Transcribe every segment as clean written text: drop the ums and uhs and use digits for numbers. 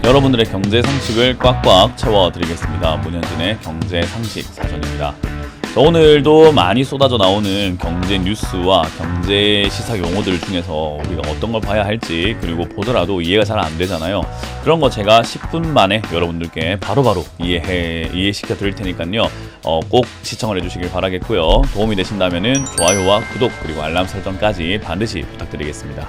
여러분들의 경제 상식을 꽉꽉 채워드리겠습니다. 문현진의 경제 상식 사전입니다. 오늘도 많이 쏟아져 나오는 경제 뉴스와 경제 시사 용어들 중에서 우리가 어떤 걸 봐야 할지, 그리고 보더라도 이해가 잘 안 되잖아요. 그런 거 제가 10분 만에 여러분들께 바로바로 이해시켜 드릴 테니까요. 꼭 시청을 해주시길 바라겠고요. 도움이 되신다면은 좋아요와 구독 그리고 알람 설정까지 반드시 부탁드리겠습니다.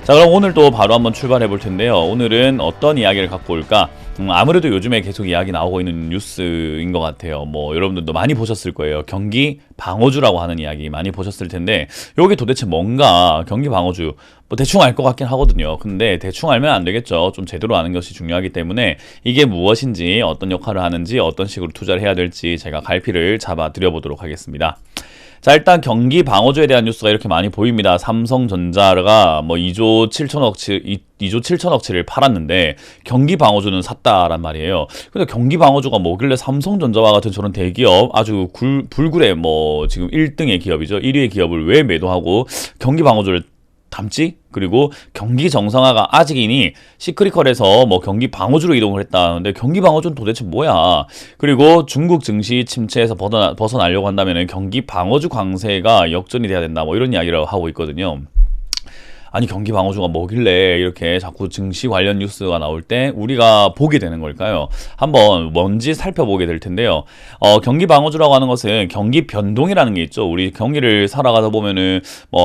자, 그럼 오늘도 바로 한번 출발해 볼 텐데요. 오늘은 어떤 이야기를 갖고 올까? 아무래도 요즘에 계속 이야기 나오고 있는 뉴스인 것 같아요. 여러분들도 많이 보셨을 거예요. 경기 방어주라고 하는 이야기 많이 보셨을 텐데, 요게 도대체 뭔가, 경기 방어주. 대충 알 것 같긴 하거든요. 근데 대충 알면 안 되겠죠. 좀 제대로 아는 것이 중요하기 때문에 이게 무엇인지, 어떤 역할을 하는지, 어떤 식으로 투자를 해야 될지 제가 갈피를 잡아 드려보도록 하겠습니다. 자, 일단 경기 방어주에 대한 뉴스가 이렇게 많이 보입니다. 삼성전자가 2조 7천억치를 팔았는데 경기 방어주는 샀다란 말이에요. 근데 경기 방어주가 뭐길래 삼성전자와 같은 저런 대기업, 아주 불굴의 지금 1등의 기업이죠. 1위의 기업을 왜 매도하고 경기 방어주를 담지? 그리고 경기 정상화가 아직이니 시크릿컬에서 경기 방어주로 이동을 했다는데, 경기 방어주는 도대체 뭐야? 그리고 중국 증시 침체에서 벗어나려고 한다면 경기 방어주 강세가 역전이 돼야 된다, 이런 이야기를 하고 있거든요. 아니, 경기 방어주가 뭐길래 이렇게 자꾸 증시 관련 뉴스가 나올 때 우리가 보게 되는 걸까요? 한번 뭔지 살펴보게 될 텐데요. 경기 방어주라고 하는 것은 경기 변동이라는 게 있죠. 우리 경기를 살아가다 보면은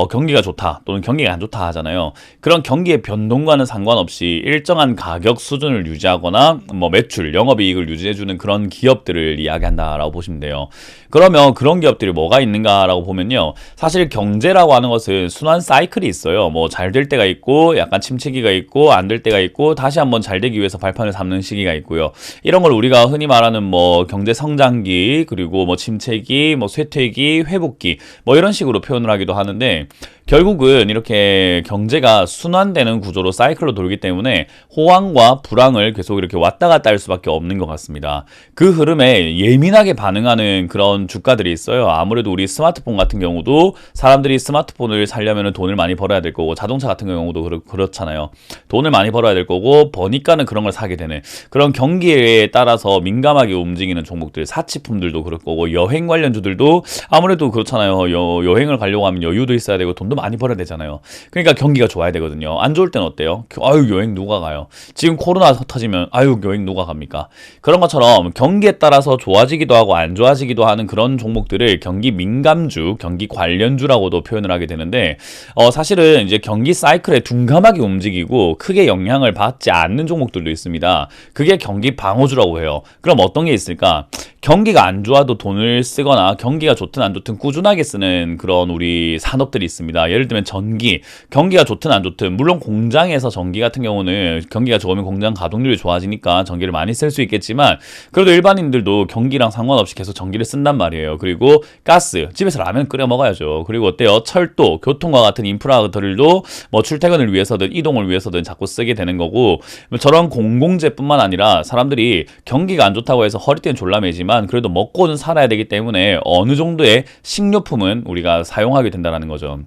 경기가 좋다 또는 경기가 안 좋다 하잖아요. 그런 경기의 변동과는 상관없이 일정한 가격 수준을 유지하거나 매출, 영업이익을 유지해주는 그런 기업들을 이야기한다라고 보시면 돼요. 그러면 그런 기업들이 뭐가 있는가라고 보면요. 사실 경제라고 하는 것은 순환 사이클이 있어요. 잘 될 때가 있고, 약간 침체기가 있고, 안 될 때가 있고, 다시 한번 잘 되기 위해서 발판을 잡는 시기가 있고요. 이런 걸 우리가 흔히 말하는 경제 성장기, 그리고 침체기, 쇠퇴기, 회복기, 이런 식으로 표현을 하기도 하는데, 결국은 이렇게 경제가 순환되는 구조로 사이클로 돌기 때문에 호황과 불황을 계속 이렇게 왔다 갔다 할 수밖에 없는 것 같습니다. 그 흐름에 예민하게 반응하는 그런 주가들이 있어요. 아무래도 우리 스마트폰 같은 경우도 사람들이 스마트폰을 사려면 돈을 많이 벌어야 될 거고, 자동차 같은 경우도 그렇잖아요. 돈을 많이 벌어야 될 거고, 버니까는 그런 걸 사게 되는 그런 경기에 따라서 민감하게 움직이는 종목들, 사치품들도 그럴 거고, 여행 관련주들도 아무래도 그렇잖아요. 여행을 가려고 하면 여유도 있어야 되고 돈도 많이 벌어야 되잖아요. 그러니까 경기가 좋아야 되거든요. 안 좋을 때는 어때요? 아유, 여행 누가 가요? 지금 코로나 터지면 아유, 여행 누가 갑니까? 그런 것처럼 경기에 따라서 좋아지기도 하고 안 좋아지기도 하는 그런 종목들을 경기 민감주, 경기 관련주라고도 표현을 하게 되는데, 사실은 이제 경기 사이클에 둔감하게 움직이고 크게 영향을 받지 않는 종목들도 있습니다. 그게 경기 방어주라고 해요. 그럼 어떤 게 있을까? 경기가 안 좋아도 돈을 쓰거나 경기가 좋든 안 좋든 꾸준하게 쓰는 그런 우리 산업들이 있습니다. 예를 들면 전기, 경기가 좋든 안 좋든, 물론 공장에서 전기 같은 경우는 경기가 좋으면 공장 가동률이 좋아지니까 전기를 많이 쓸 수 있겠지만, 그래도 일반인들도 경기랑 상관없이 계속 전기를 쓴단 말이에요. 그리고 가스, 집에서 라면 끓여 먹어야죠. 그리고 어때요? 철도, 교통과 같은 인프라들도 출퇴근을 위해서든 이동을 위해서든 자꾸 쓰게 되는 거고, 저런 공공재뿐만 아니라 사람들이 경기가 안 좋다고 해서 허리띠는 졸라매지만 그래도 먹고는 살아야 되기 때문에 어느 정도의 식료품은 우리가 사용하게 된다는 거죠.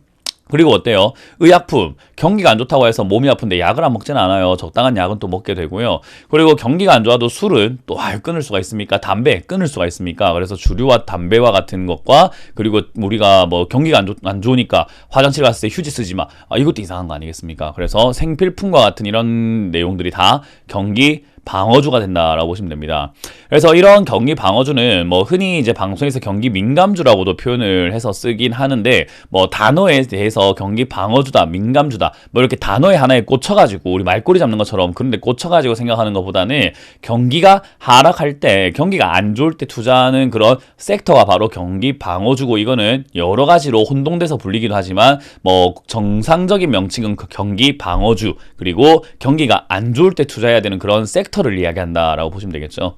그리고 어때요? 의약품, 경기가 안 좋다고 해서 몸이 아픈데 약을 안 먹지는 않아요. 적당한 약은 또 먹게 되고요. 그리고 경기가 안 좋아도 술은 또 끊을 수가 있습니까? 담배 끊을 수가 있습니까? 그래서 주류와 담배와 같은 것과, 그리고 우리가 경기가 안 좋으니까 화장실 갔을 때 휴지 쓰지 마, 이것도 이상한 거 아니겠습니까? 그래서 생필품과 같은 이런 내용들이 다 경기 방어주가 된다라고 보시면 됩니다. 그래서 이런 경기 방어주는 흔히 이제 방송에서 경기 민감주라고도 표현을 해서 쓰긴 하는데, 단어에 대해서 경기 방어주다, 민감주다, 이렇게 단어에 하나에 꽂혀가지고 우리 말꼬리 잡는 것처럼 그런데 꽂혀가지고 생각하는 것보다는, 경기가 하락할 때, 경기가 안 좋을 때 투자하는 그런 섹터가 바로 경기 방어주고, 이거는 여러 가지로 혼동돼서 불리기도 하지만 정상적인 명칭은 경기 방어주, 그리고 경기가 안 좋을 때 투자해야 되는 그런 섹터 섹터를 이야기한다라고 보시면 되겠죠.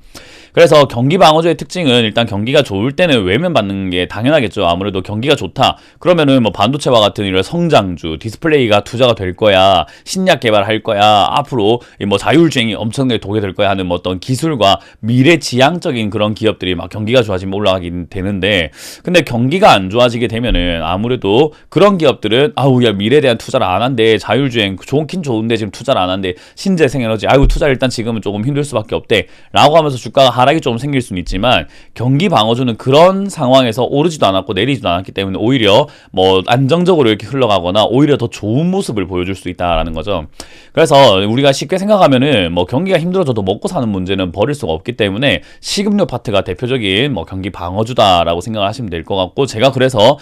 그래서 경기 방어주의 특징은 일단 경기가 좋을 때는 외면받는 게 당연하겠죠. 아무래도 경기가 좋다. 그러면은 뭐 반도체와 같은 이런 성장주, 디스플레이가 투자가 될 거야, 신약 개발할 거야, 앞으로 뭐 자율주행이 엄청나게 도게 될 거야 하는 뭐 어떤 기술과 미래지향적인 그런 기업들이 막 경기가 좋아지면 올라가긴 되는데, 근데 경기가 안 좋아지게 되면은 아무래도 그런 기업들은 아우 야 미래에 대한 투자를 안 한대, 자율주행 좋긴 좋은데 지금 투자를 안 한대, 신재생에너지 아이고 투자 일단 지금은 조금 힘들 수밖에 없대 라고 하면서 주가가 하락이 좀 생길 수는 있지만, 경기 방어주는 그런 상황에서 오르지도 않았고 내리지도 않았기 때문에 오히려 뭐 안정적으로 이렇게 흘러가거나 오히려 더 좋은 모습을 보여줄 수 있다라는 거죠. 그래서 우리가 쉽게 생각하면은 뭐 경기가 힘들어져도 먹고 사는 문제는 버릴 수가 없기 때문에 식음료 파트가 대표적인 뭐 경기 방어주다라고 생각하시면 될 것 같고, 제가 그래서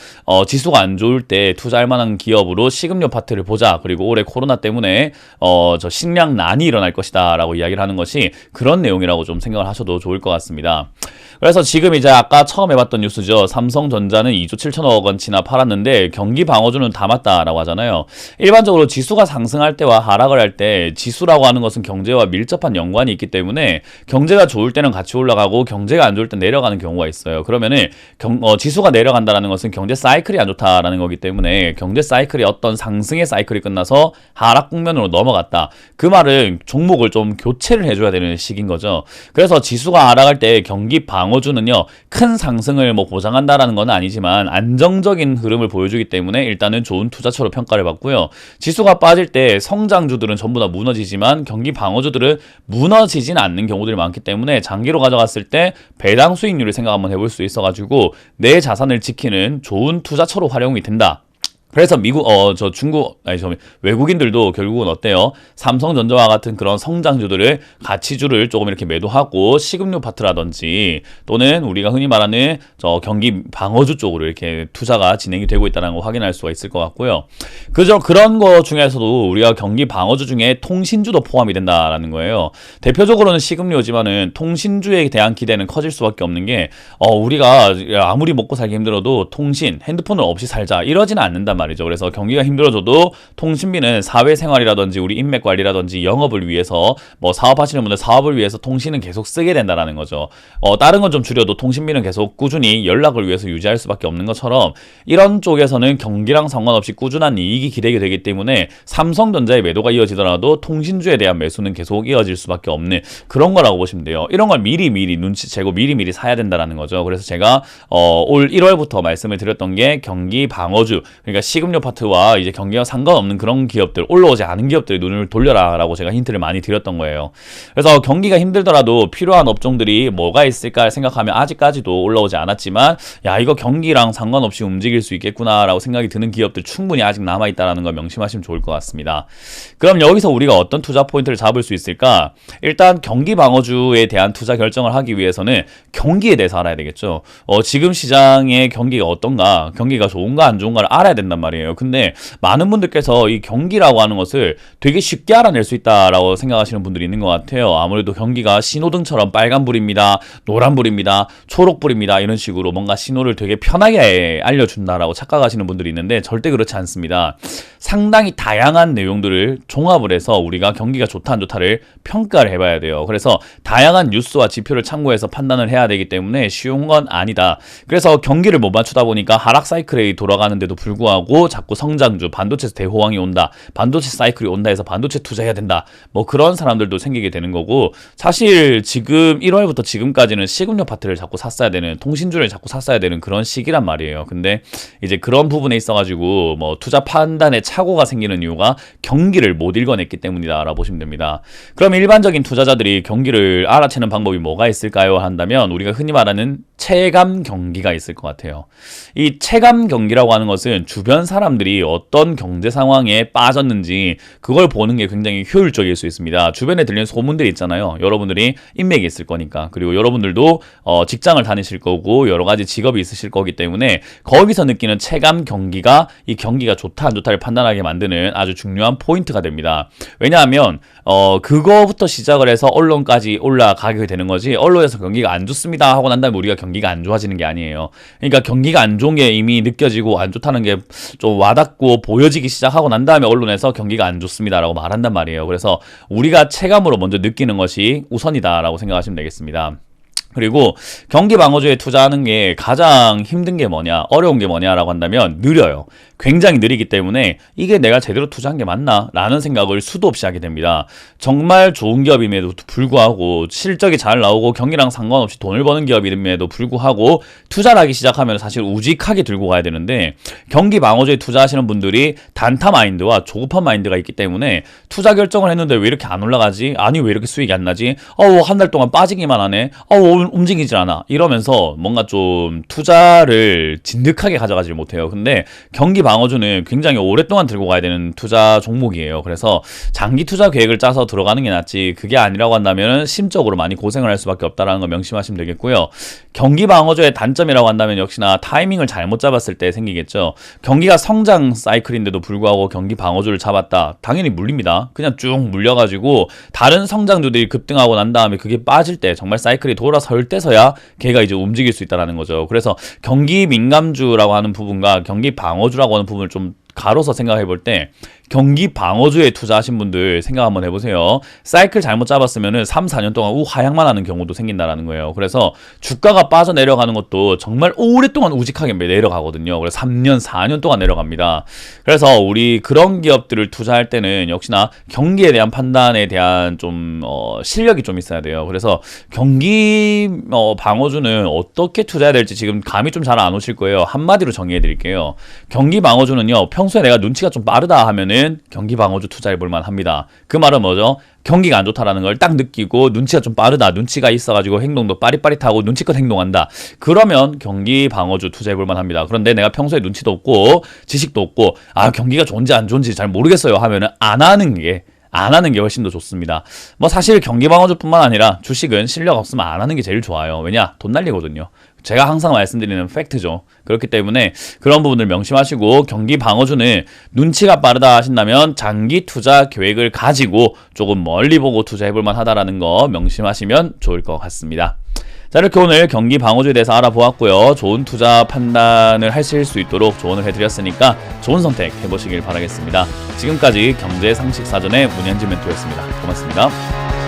지수가 안 좋을 때 투자할 만한 기업으로 식음료 파트를 보자, 그리고 올해 코로나 때문에 저 식량난이 일어날 것이다라고 이야기를 하는 것이 그런 내용이라고 좀 생각을 하셔도 좋을 것 같습니다. 그래서 지금 이제 아까 처음 해봤던 뉴스죠. 삼성전자는 2조 7천억 원치나 팔았는데 경기 방어주는 다 맞다라고 하잖아요. 일반적으로 지수가 상승할 때와 하락을 할 때 지수라고 하는 것은 경제와 밀접한 연관이 있기 때문에 경제가 좋을 때는 같이 올라가고 경제가 안 좋을 때 내려가는 경우가 있어요. 그러면은 지수가 내려간다는 것은 경제 사이클이 안 좋다라는 거기 때문에 경제 사이클이 어떤 상승의 사이클이 끝나서 하락 국면으로 넘어갔다. 그 말은 종목을 좀 교체를 해줘야 되는 시기인 거죠. 그래서 지수가 하락할 때 경기 방어주는요, 큰 상승을 뭐 보장한다라는 건 아니지만 안정적인 흐름을 보여주기 때문에 일단은 좋은 투자처로 평가를 받고요. 지수가 빠질 때 성장주들은 전부 다 무너지지만 경기 방어주들은 무너지진 않는 경우들이 많기 때문에 장기로 가져갔을 때 배당 수익률을 생각 한번 해볼 수 있어가지고 내 자산을 지키는 좋은 투자처로 활용이 된다. 그래서 외국인들도 결국은 어때요? 삼성전자와 같은 그런 성장주들을, 가치주를 조금 이렇게 매도하고 식음료 파트라든지 또는 우리가 흔히 말하는 경기 방어주 쪽으로 이렇게 투자가 진행이 되고 있다는 걸 확인할 수가 있을 것 같고요. 그런 거 중에서도 우리가 경기 방어주 중에 통신주도 포함이 된다라는 거예요. 대표적으로는 식음료지만은 통신주에 대한 기대는 커질 수밖에 없는 게, 우리가 아무리 먹고 살기 힘들어도 통신, 핸드폰을 없이 살자 이러지는 않는단 말이죠. 그래서 경기가 힘들어져도 통신비는 사회생활이라든지 우리 인맥 관리라든지 영업을 위해서, 뭐 사업하시는 분들 사업을 위해서 통신은 계속 쓰게 된다라는 거죠. 다른 건 좀 줄여도 통신비는 계속 꾸준히 연락을 위해서 유지할 수밖에 없는 것처럼, 이런 쪽에서는 경기랑 상관없이 꾸준한 이익이 기대게 되기 때문에 삼성전자의 매도가 이어지더라도 통신주에 대한 매수는 계속 이어질 수밖에 없는 그런 거라고 보시면 돼요. 이런 걸 미리미리 눈치채고 미리미리 사야 된다라는 거죠. 그래서 제가 올 1월부터 말씀을 드렸던 게 경기 방어주, 그러니까 식음료 파트와 이제 경기와 상관없는 그런 기업들, 올라오지 않은 기업들에 눈을 돌려라 라고 제가 힌트를 많이 드렸던 거예요. 그래서 경기가 힘들더라도 필요한 업종들이 뭐가 있을까 생각하면 아직까지도 올라오지 않았지만, 야 이거 경기랑 상관없이 움직일 수 있겠구나 라고 생각이 드는 기업들 충분히 아직 남아있다는 걸 명심하시면 좋을 것 같습니다. 그럼 여기서 우리가 어떤 투자 포인트를 잡을 수 있을까? 일단 경기 방어주에 대한 투자 결정을 하기 위해서는 경기에 대해서 알아야 되겠죠. 지금 시장의 경기가 어떤가, 경기가 좋은가 안 좋은가를 알아야 된단 말이에요. 근데 많은 분들께서 이 경기라고 하는 것을 되게 쉽게 알아낼 수 있다라고 생각하시는 분들이 있는 것 같아요. 아무래도 경기가 신호등처럼 빨간불입니다, 노란불입니다, 초록불입니다 이런 식으로 뭔가 신호를 되게 편하게 알려준다라고 착각하시는 분들이 있는데 절대 그렇지 않습니다. 상당히 다양한 내용들을 종합을 해서 우리가 경기가 좋다 안 좋다를 평가를 해봐야 돼요. 그래서 다양한 뉴스와 지표를 참고해서 판단을 해야 되기 때문에 쉬운 건 아니다. 그래서 경기를 못 맞추다 보니까 하락 사이클에 돌아가는데도 불구하고 자꾸 성장주, 반도체에서 대호황이 온다, 반도체 사이클이 온다 해서 반도체 투자해야 된다, 뭐 그런 사람들도 생기게 되는 거고, 사실 지금 1월부터 지금까지는 식음료 파트를 자꾸 샀어야 되는, 통신주를 자꾸 샀어야 되는 그런 시기란 말이에요. 근데 이제 그런 부분에 있어가지고 뭐 투자 판단에 착오가 생기는 이유가 경기를 못 읽어냈기 때문이다 라고 보시면 됩니다. 그럼 일반적인 투자자들이 경기를 알아채는 방법이 뭐가 있을까요? 한다면 우리가 흔히 말하는 체감 경기가 있을 것 같아요. 이 체감 경기라고 하는 것은 주변 사람들이 어떤 경제 상황에 빠졌는지 그걸 보는 게 굉장히 효율적일 수 있습니다. 주변에 들리는 소문들이 있잖아요. 여러분들이 인맥이 있을 거니까, 그리고 여러분들도 직장을 다니실 거고 여러 가지 직업이 있으실 거기 때문에 거기서 느끼는 체감 경기가 이 경기가 좋다 안 좋다를 판단하게 만드는 아주 중요한 포인트가 됩니다. 왜냐하면 그거부터 시작을 해서 언론까지 올라가게 되는 거지, 언론에서 경기가 안 좋습니다 하고 난 다음에 우리가 경기가 안 좋아지는 게 아니에요. 그러니까 경기가 안 좋은 게 이미 느껴지고 안 좋다는 게 좀 와닿고 보여지기 시작하고 난 다음에 언론에서 경기가 안 좋습니다라고 말한단 말이에요. 그래서 우리가 체감으로 먼저 느끼는 것이 우선이다라고 생각하시면 되겠습니다. 그리고 경기 방어주에 투자하는 게 가장 힘든 게 뭐냐, 어려운 게 뭐냐라고 한다면 느려요. 굉장히 느리기 때문에 이게 내가 제대로 투자한 게 맞나? 라는 생각을 수도 없이 하게 됩니다. 정말 좋은 기업임에도 불구하고 실적이 잘 나오고 경기랑 상관없이 돈을 버는 기업임에도 불구하고 투자를 하기 시작하면 사실 우직하게 들고 가야 되는데 경기 방어주에 투자하시는 분들이 단타 마인드와 조급한 마인드가 있기 때문에 투자 결정을 했는데 왜 이렇게 안 올라가지? 아니 왜 이렇게 수익이 안 나지? 한 달 동안 빠지기만 하네? 움직이질 않아. 이러면서 뭔가 좀 투자를 진득하게 가져가지 못해요. 근데 경기 방어주는 굉장히 오랫동안 들고 가야 되는 투자 종목이에요. 그래서 장기 투자 계획을 짜서 들어가는 게 낫지 그게 아니라고 한다면 심적으로 많이 고생을 할 수밖에 없다는 거 명심하시면 되겠고요. 경기 방어주의 단점이라고 한다면 역시나 타이밍을 잘못 잡았을 때 생기겠죠. 경기가 성장 사이클인데도 불구하고 경기 방어주를 잡았다. 당연히 물립니다. 그냥 쭉 물려가지고 다른 성장주들이 급등하고 난 다음에 그게 빠질 때 정말 사이클이 돌아설 때서야 걔가 이제 움직일 수 있다는 거죠. 그래서 경기 민감주라고 하는 부분과 경기 방어주라고 하는 부분을 좀 가로서 생각해 볼 때 경기 방어주에 투자하신 분들 생각 한번 해보세요. 사이클 잘못 잡았으면은 3, 4년 동안 하향만 하는 경우도 생긴다라는 거예요. 그래서 주가가 빠져 내려가는 것도 정말 오랫동안 우직하게 내려가거든요. 그래서 3년, 4년 동안 내려갑니다. 그래서 우리 그런 기업들을 투자할 때는 역시나 경기에 대한 판단에 대한 좀 실력이 좀 있어야 돼요. 그래서 경기 방어주는 어떻게 투자해야 될지 지금 감이 좀 잘 안 오실 거예요. 한마디로 정의해 드릴게요. 경기 방어주는요. 평소에 내가 눈치가 좀 빠르다 하면은 경기 방어주 투자해 볼 만합니다. 그 말은 뭐죠? 경기가 안 좋다라는 걸 딱 느끼고 눈치가 좀 빠르다, 눈치가 있어가지고 행동도 빠릿빠릿하고 눈치껏 행동한다. 그러면 경기 방어주 투자해 볼 만합니다. 그런데 내가 평소에 눈치도 없고 지식도 없고 경기가 좋은지 안 좋은지 잘 모르겠어요 하면은 안 하는 게 훨씬 더 좋습니다. 사실 경기 방어주뿐만 아니라 주식은 실력 없으면 안 하는 게 제일 좋아요. 왜냐? 돈 날리거든요. 제가 항상 말씀드리는 팩트죠. 그렇기 때문에 그런 부분을 명심하시고 경기 방어주는 눈치가 빠르다 하신다면 장기 투자 계획을 가지고 조금 멀리 보고 투자해볼 만하다라는 거 명심하시면 좋을 것 같습니다. 자, 이렇게 오늘 경기 방어주에 대해서 알아보았고요. 좋은 투자 판단을 하실 수 있도록 조언을 해드렸으니까 좋은 선택 해보시길 바라겠습니다. 지금까지 경제상식사전의 문현진 멘토였습니다. 고맙습니다.